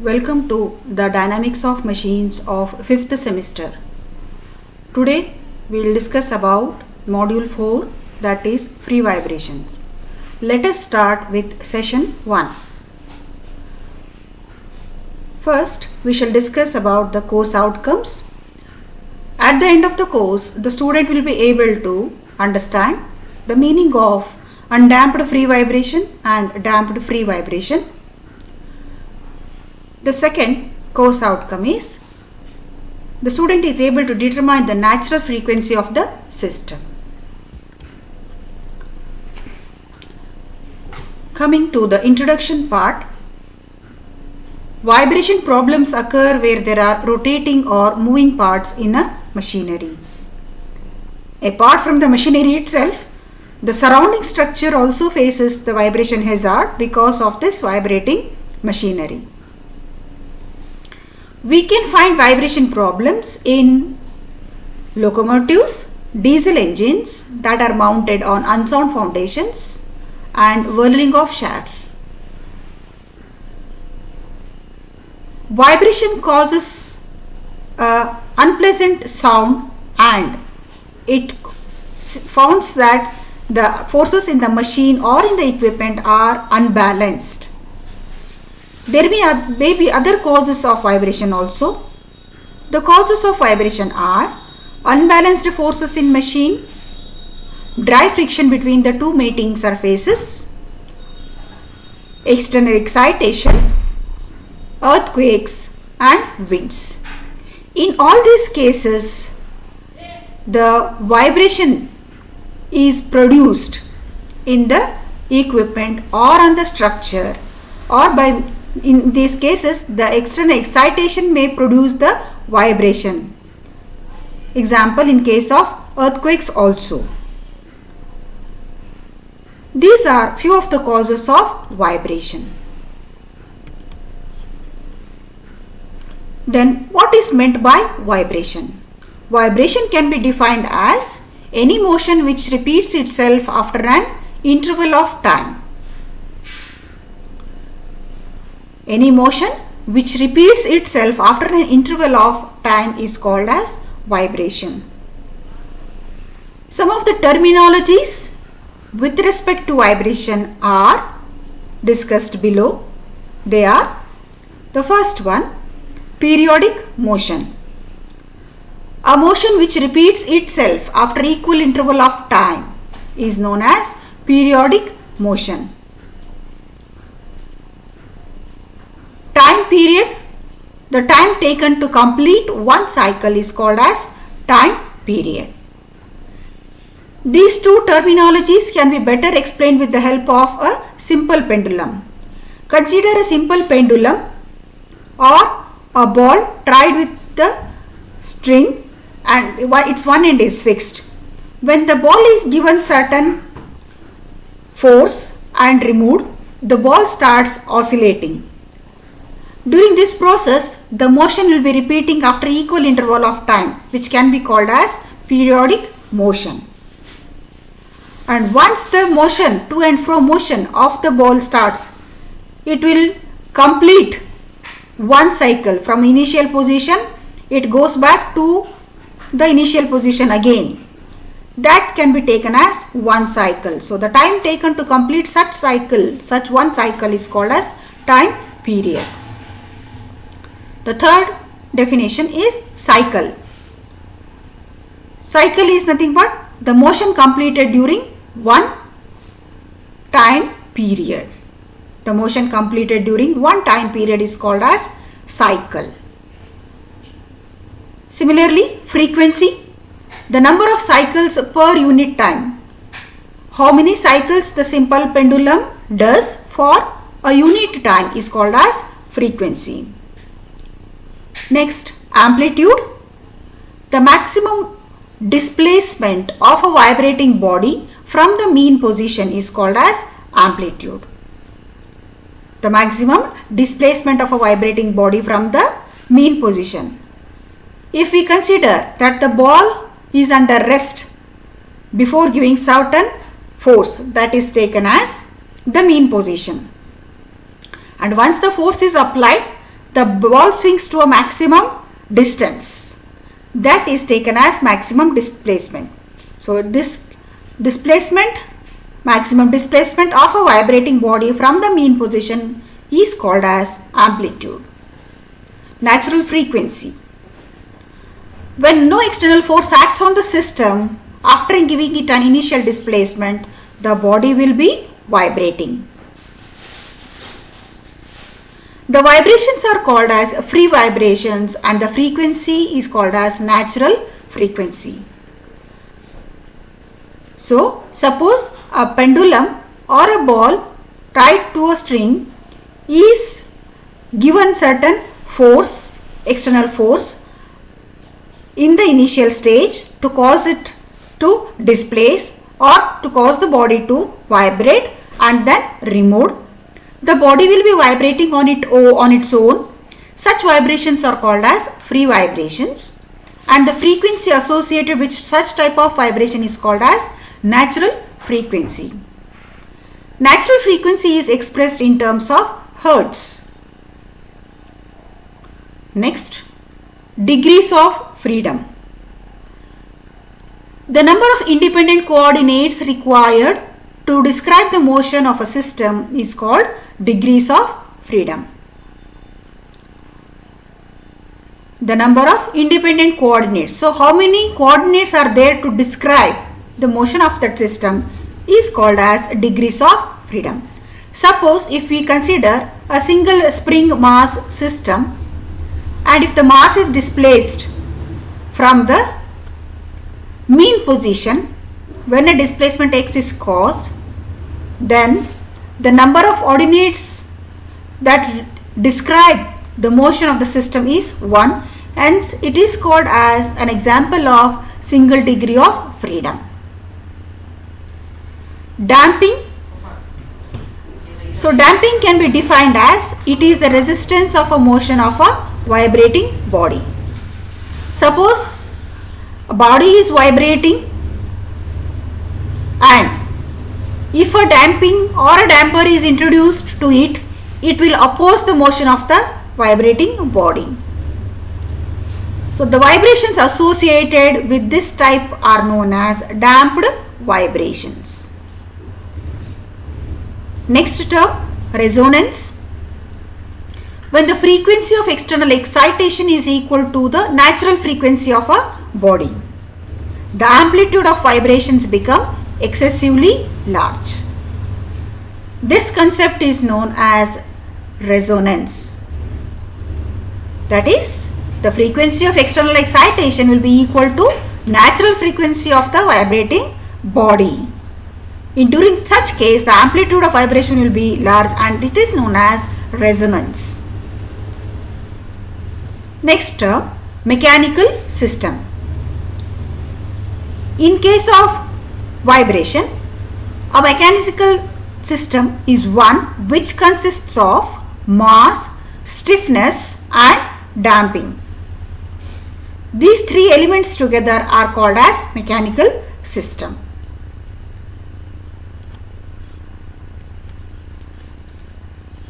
Welcome to the Dynamics of Machines of 5th semester. Today we will discuss about module 4, that is free vibrations. Let us start with session 1. First we shall discuss about the course outcomes. At the end of the course, the student will be able to understand the meaning of undamped free vibration and damped free vibration. The second course outcome is the student is able to determine the natural frequency of the system. Coming to the introduction part, vibration problems occur where there are rotating or moving parts in a machinery. Apart from the machinery itself, the surrounding structure also faces the vibration hazard because of this vibrating machinery. We can find vibration problems in locomotives, diesel engines that are mounted on unsound foundations, and whirling of shafts. Vibration causes a unpleasant sound and it founds that the forces in the machine or in the equipment are unbalanced. There may be other causes of vibration also. The causes of vibration are unbalanced forces in machine, dry friction between the two mating surfaces, external excitation, earthquakes and winds. In all these cases, the vibration is produced in the equipment or on the structure, or in these cases the external excitation may produce the vibration. Example, in case of earthquakes also. These are few of the causes of vibration. Then what is meant by vibration? Vibration can be defined as any motion which repeats itself after an interval of time. Any motion which repeats itself after an interval of time is called as vibration. Some of the terminologies with respect to vibration are discussed below. They are: the first one, periodic motion. A motion which repeats itself after equal interval of time is known as periodic motion. Time period. The time taken to complete one cycle is called as time period. These two terminologies can be better explained with the help of a simple pendulum. Consider a simple pendulum or a ball tied with the string and its one end is fixed. When the ball is given certain force and removed, the ball starts oscillating. During this process, the motion will be repeating after equal interval of time, which can be called as periodic motion. And once the motion, to and fro motion of the ball starts, it will complete one cycle. From initial position, it goes back to the initial position again. That can be taken as one cycle. So the time taken to complete such one cycle is called as time period. The third definition is cycle. Cycle is nothing but the motion completed during one time period. The motion completed during one time period is called as cycle. Similarly, frequency, the number of cycles per unit time. How many cycles the simple pendulum does for a unit time is called as frequency. Next, amplitude. The maximum displacement of a vibrating body from the mean position is called as amplitude. The maximum displacement of a vibrating body from the mean position. If we consider that the ball is under rest before giving certain force, that is taken as the mean position. And once the force is applied, the ball swings to a maximum distance. That is taken as maximum displacement. So this displacement, maximum displacement of a vibrating body from the mean position is called as amplitude. Natural frequency. When no external force acts on the system, after giving it an initial displacement, the body will be vibrating. The vibrations are called as free vibrations and the frequency is called as natural frequency. So, suppose a pendulum or a ball tied to a string is given certain force, external force in the initial stage to cause it to displace or to cause the body to vibrate and then removed. The body will be vibrating on its own. Such vibrations are called as free vibrations and the frequency associated with such type of vibration is called as natural frequency. Natural frequency is expressed in terms of hertz. Next, degrees of freedom. The number of independent coordinates required to describe the motion of a system is called degrees of freedom. The number of independent coordinates. So, how many coordinates are there to describe the motion of that system is called as degrees of freedom. Suppose if we consider a single spring mass system and if the mass is displaced from the mean position when a displacement x is caused, then the number of ordinates that describe the motion of the system is 1, hence it is called as an example of single degree of freedom. Damping. So damping can be defined as it is the resistance of a motion of a vibrating body. Suppose a body is vibrating and if a damping or a damper is introduced to it, it will oppose the motion of the vibrating body. So the vibrations associated with this type are known as damped vibrations. Next term, resonance. When the frequency of external excitation is equal to the natural frequency of a body, the amplitude of vibrations become excessively large. This concept is known as resonance. That is, the frequency of external excitation will be equal to natural frequency of the vibrating body. During such case, the amplitude of vibration will be large and it is known as resonance. Next term, mechanical system. In case of vibration, a mechanical system is one which consists of mass, stiffness and damping. These three elements together are called as mechanical system.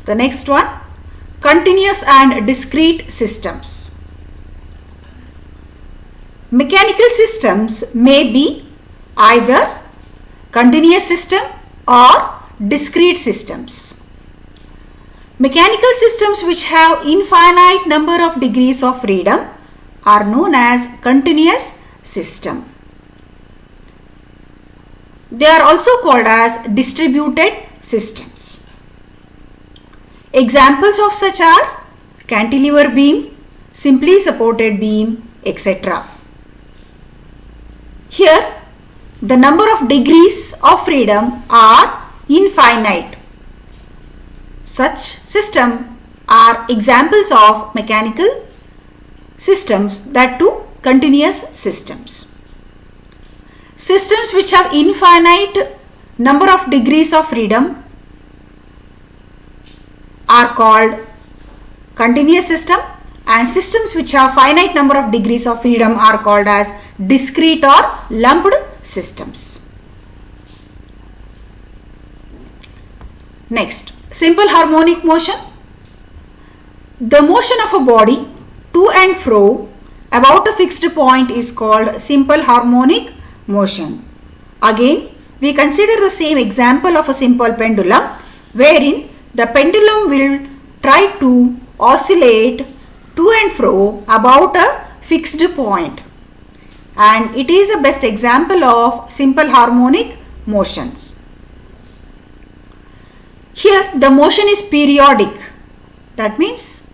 The next one, continuous and discrete systems. Mechanical systems may be either continuous system or discrete systems. Mechanical systems which have infinite number of degrees of freedom are known as continuous system. They are also called as distributed systems. Examples of such are cantilever beam, simply supported beam, etc. Here, the number of degrees of freedom are infinite. Such systems are examples of mechanical systems, that too continuous systems. Systems which have infinite number of degrees of freedom are called continuous system, and systems which have finite number of degrees of freedom are called as discrete or lumped systems. Next, simple harmonic motion. The motion of a body to and fro about a fixed point is called simple harmonic motion. Again, we consider the same example of a simple pendulum wherein the pendulum will try to oscillate to and fro about a fixed point, and it is the best example of simple harmonic motions. Here the motion is periodic, that means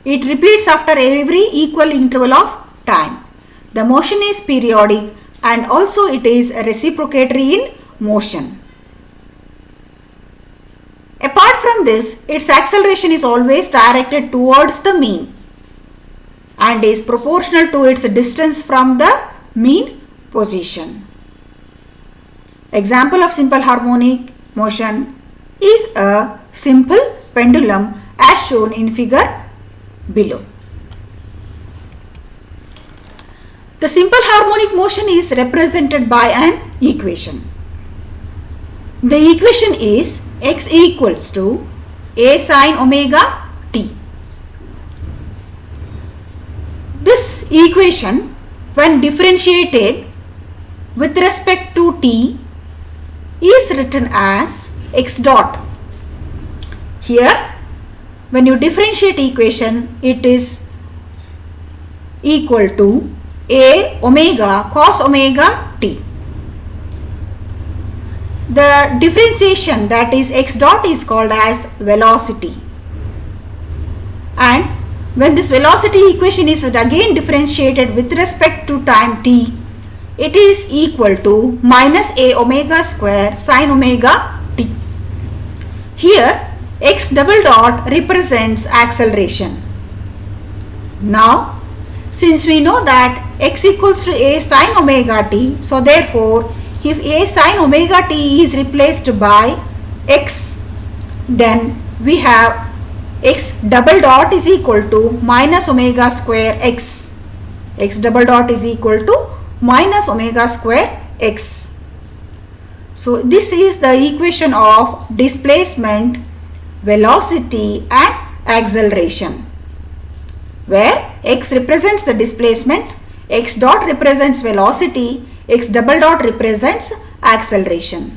it repeats after every equal interval of time. The motion is periodic and also it is reciprocatory in motion. Apart from this, its acceleration is always directed towards the mean and is proportional to its distance from the mean position. Example of simple harmonic motion is a simple pendulum as shown in figure below. The simple harmonic motion is represented by an equation. The equation is x equals to a sin omega t. This equation, when differentiated with respect to t, is written as x dot. Here, when you differentiate equation, it is equal to a omega cos omega t. The differentiation, that is x dot, is called as velocity, and when this velocity equation is again differentiated with respect to time t, it is equal to minus a omega square sin omega t. Here x double dot represents acceleration. Now, since we know that x equals to a sin omega t, so therefore if a sin omega t is replaced by x, then we have x double dot is equal to minus omega square x. X double dot is equal to minus omega square x. So this is the equation of displacement, velocity and acceleration, where x represents the displacement, x dot represents velocity, x double dot represents acceleration.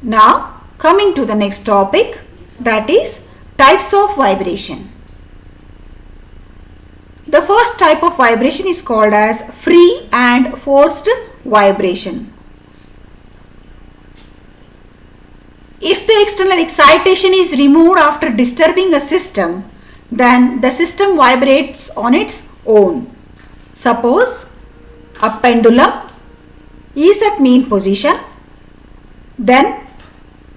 Now coming to the next topic, that is types of vibration. The first type of vibration is called as free and forced vibration. If the external excitation is removed after disturbing a system, then the system vibrates on its own. Suppose a pendulum is at mean position, then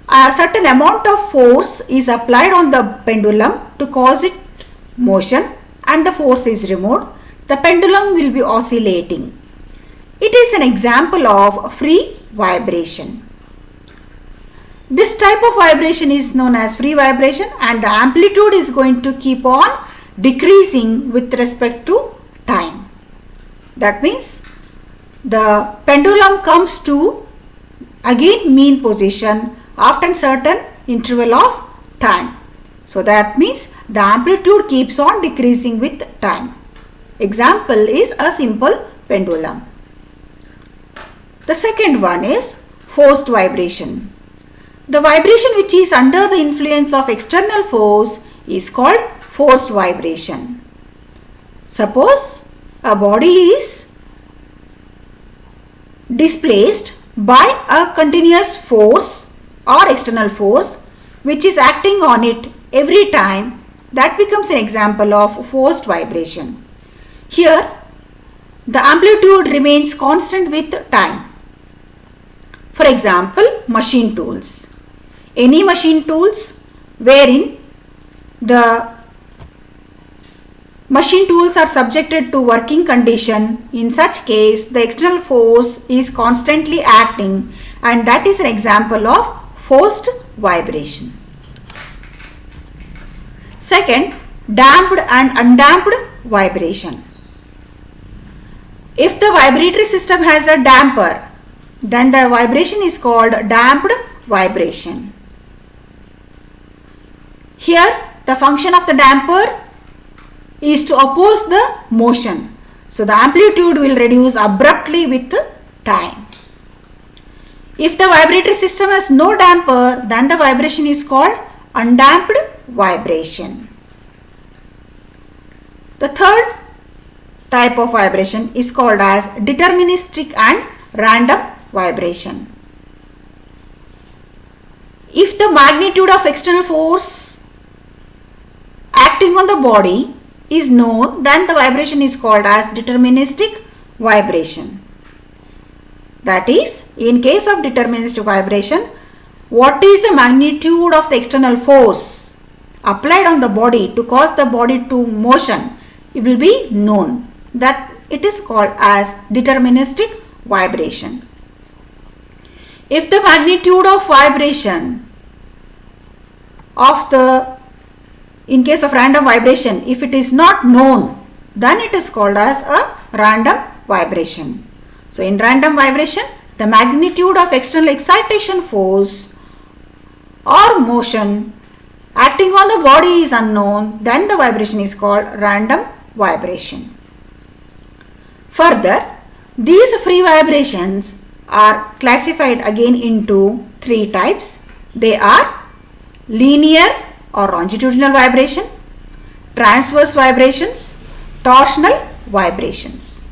a certain amount of force is applied on the pendulum to cause it motion, and the force is removed, the pendulum will be oscillating. It is an example of free vibration. This type of vibration is known as free vibration, and the amplitude is going to keep on decreasing with respect to time. That means the pendulum comes to again mean position after a certain interval of time. So that means the amplitude keeps on decreasing with time. Example is a simple pendulum. The second one is forced vibration. The vibration which is under the influence of external force is called forced vibration. Suppose a body is displaced by a continuous force or external force which is acting on it every time, that becomes an example of forced vibration. Here the amplitude remains constant with time. For example, machine tools. Any machine tools wherein the machine tools are subjected to working condition, in such case the external force is constantly acting, and that is an example of forced vibration. Second, damped and undamped vibration. If the vibratory system has a damper, then the vibration is called damped vibration. Here the function of the damper is to oppose the motion. So the amplitude will reduce abruptly with time. If the vibratory system has no damper, then the vibration is called undamped vibration. The third type of vibration is called as deterministic and random vibration. If the magnitude of external force acting on the body is known, then the vibration is called as deterministic vibration. That is, in case of deterministic vibration, what is the magnitude of the external force applied on the body to cause the body to motion, it will be known. That it is called as deterministic vibration. If the magnitude of vibration of the, in case of random vibration, if it is not known, then it is called as a random vibration. So in random vibration, the magnitude of external excitation force or motion acting on the body is unknown, then the vibration is called random vibration. Further, these free vibrations are classified again into three types. They are linear or longitudinal vibration, transverse vibrations, torsional vibrations.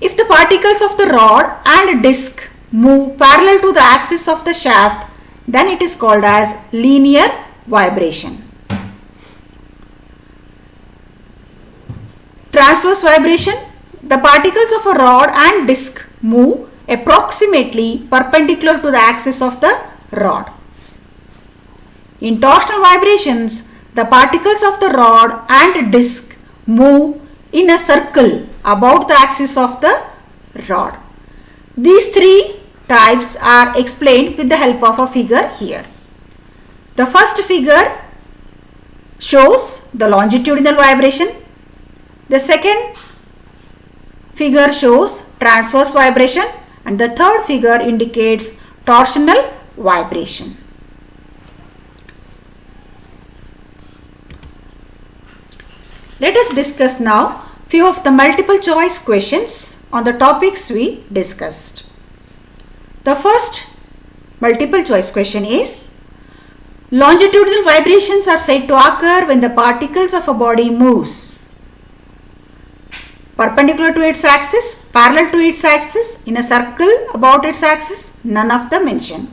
If the particles of the rod and disc move parallel to the axis of the shaft, then it is called as linear vibration. Transverse vibration, the particles of a rod and disc move approximately perpendicular to the axis of the rod. In torsional vibrations, the particles of the rod and disc move in a circle about the axis of the rod. These three types are explained with the help of a figure here. The first figure shows the longitudinal vibration. The second figure shows transverse vibration, and the third figure indicates torsional vibration. Let us discuss now few of the multiple choice questions on the topics we discussed. The first multiple choice question is: longitudinal vibrations are said to occur when the particles of a body moves perpendicular to its axis, parallel to its axis, in a circle about its axis, none of the mentioned.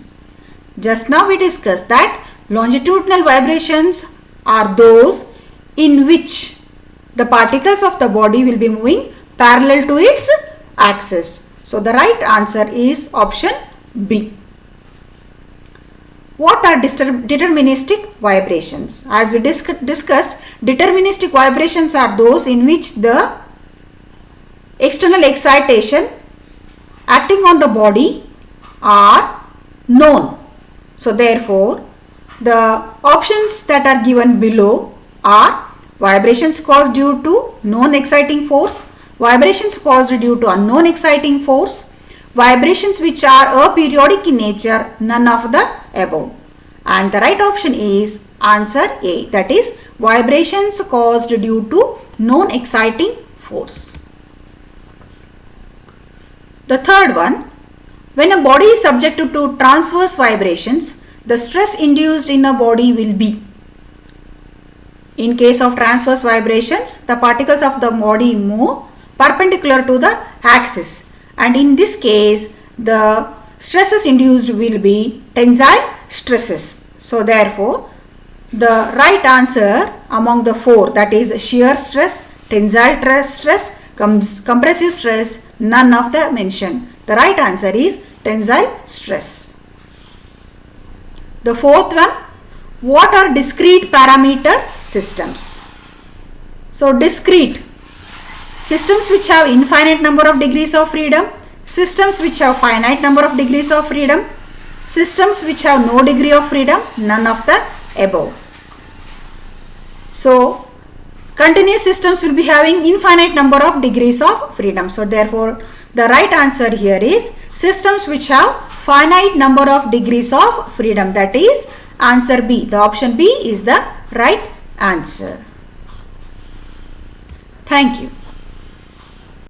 Just now we discussed that longitudinal vibrations are those in which the particles of the body will be moving parallel to its axis. So the right answer is option B. What are deterministic vibrations? As we discussed, deterministic vibrations are those in which the external excitation acting on the body are known. So therefore, the options that are given below are vibrations caused due to known exciting force, vibrations caused due to unknown exciting force, vibrations which are aperiodic in nature, none of the above. And the right option is answer A, that is vibrations caused due to known exciting force. The third one, when a body is subjected to transverse vibrations, the stress induced in a body will be. In case of transverse vibrations, the particles of the body move perpendicular to the axis, and in this case the stresses induced will be tensile stresses. So therefore, the right answer among the four, that is shear stress, tensile stress, compressive stress, none of the mentioned. The right answer is tensile stress. The fourth one, what are discrete parameter systems? So discrete systems which have infinite number of degrees of freedom, systems which have finite number of degrees of freedom, systems which have no degree of freedom, none of the above. So continuous systems will be having infinite number of degrees of freedom. So therefore, the right answer here is systems which have finite number of degrees of freedom, that is answer B. The option B is the right answer. Thank you.